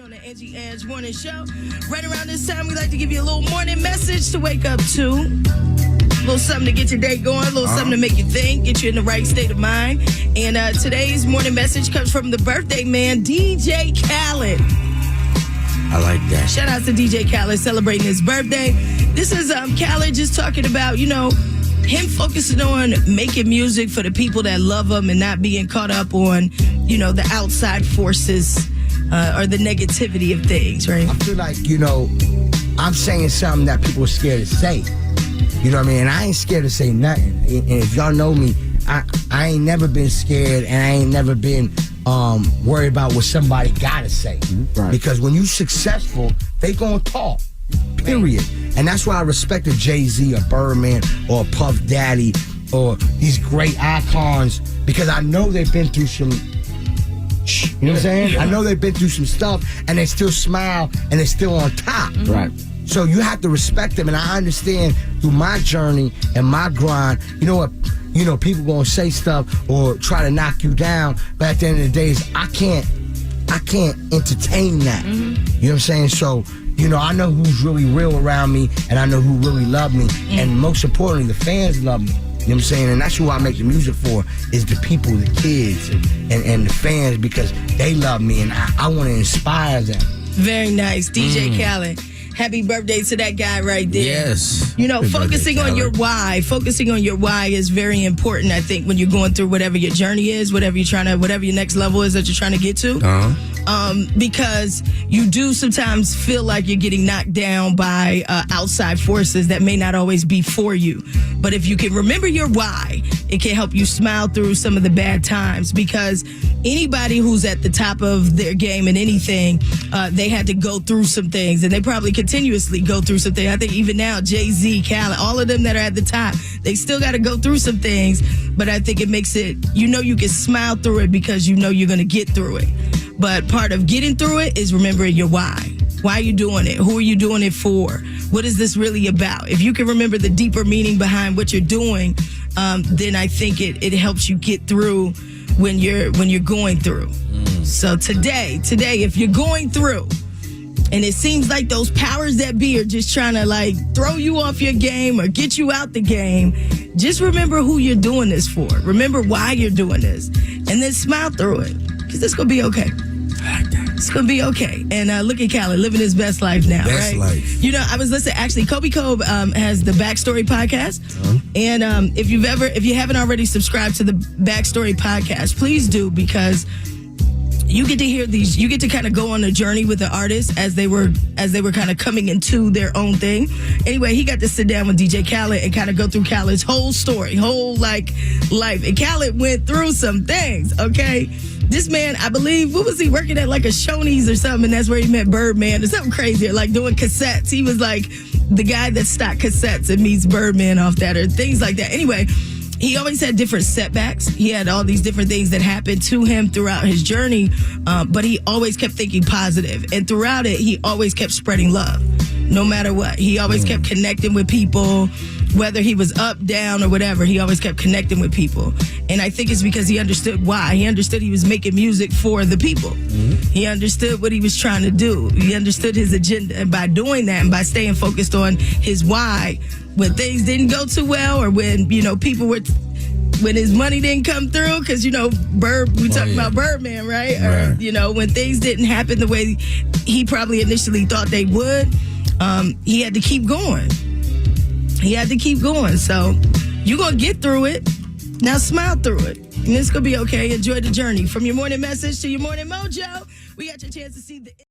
On the Angie Ange Morning Show. Right around this time, we like to give you a little morning message to wake up to. A little something to get your day going, a little something to make you think, get you in the right state of mind. And today's morning message comes from the birthday man, DJ Khaled. I like that. Shout out to DJ Khaled celebrating his birthday. This is Khaled just talking about, him focusing on making music for the people that love him and not being caught up on, the outside forces or the negativity of things, right? I feel like, I'm saying something that people are scared to say. You know what I mean? And I ain't scared to say nothing. And if y'all know me, I ain't never been scared, and I ain't never been worried about what somebody gotta say. Right. Because when you successful, they gonna talk. Period. Right. And that's why I respect a Jay-Z, a Birdman, or a Puff Daddy, or these great icons, because I know they've been through some. You know what I'm saying? I know they've been through some stuff, and they still smile, and they're still on top. Right. So you have to respect them, and I understand through my journey and my grind, you know what? People gonna say stuff or try to knock you down, but at the end of the day, I can't entertain that. You know what I'm saying? So, I know who's really real around me, and I know who really love me, and most importantly, the fans love me. You know what I'm saying? And that's who I make the music for, is the people, the kids, and the fans, because they love me, and I want to inspire them. Very nice. DJ Khaled. Happy birthday to that guy right there. Yes. Focusing on your why. Focusing on your why is very important, I think, when you're going through whatever your journey is, whatever your next level is that you're trying to get to. Because you do sometimes feel like you're getting knocked down by outside forces that may not always be for you. But if you can remember your why, it can help you smile through some of the bad times, because anybody who's at the top of their game in anything, they had to go through some things, and they probably continuously go through something. I think even now, Jay-Z, Khaled, all of them that are at the top, they still got to go through some things, but I think it makes it, you can smile through it because you're going to get through it. But part of getting through it is remembering your why. Why are you doing it? Who are you doing it for? What is this really about? If you can remember the deeper meaning behind what you're doing, then I think it helps you get through when you're going through. So today, if you're going through, and it seems like those powers that be are just trying to throw you off your game or get you out the game, just remember who you're doing this for. Remember why you're doing this, and then smile through it, because it's gonna be okay. I like that. It's gonna be okay. And look at Khaled living his best life now, best right? Life. I was listening. Actually, Kobe Kobe has the Backstory podcast, and if you haven't already subscribed to the Backstory podcast, please do, because you get to hear these. You get to kind of go on a journey with the artists as they were kind of coming into their own thing. Anyway, he got to sit down with DJ Khaled and kind of go through Khaled's whole story, whole life. And Khaled went through some things. Okay. This man, I believe, what was he working at, like a Shoney's or something, and that's where he met Birdman or something crazy, or doing cassettes. He was like the guy that stocked cassettes and meets Birdman off that, or things like that. Anyway, he always had different setbacks. He had all these different things that happened to him throughout his journey, but he always kept thinking positive. And throughout it, he always kept spreading love, no matter what. He always kept connecting with people, whether he was up, down, or whatever. He always kept connecting with people. And I think it's because he understood why. He understood he was making music for the people. He understood what he was trying to do. He understood his agenda. And by doing that, and by staying focused on his why, when things didn't go too well, or when, people were... when his money didn't come through, because, we talking about Birdman, right? Right. Or, when things didn't happen the way he probably initially thought they would, he had to keep going. So you're going to get through it. Now smile through it. And it's going to be okay. Enjoy the journey. From your morning message to your morning mojo, we got your chance to see the...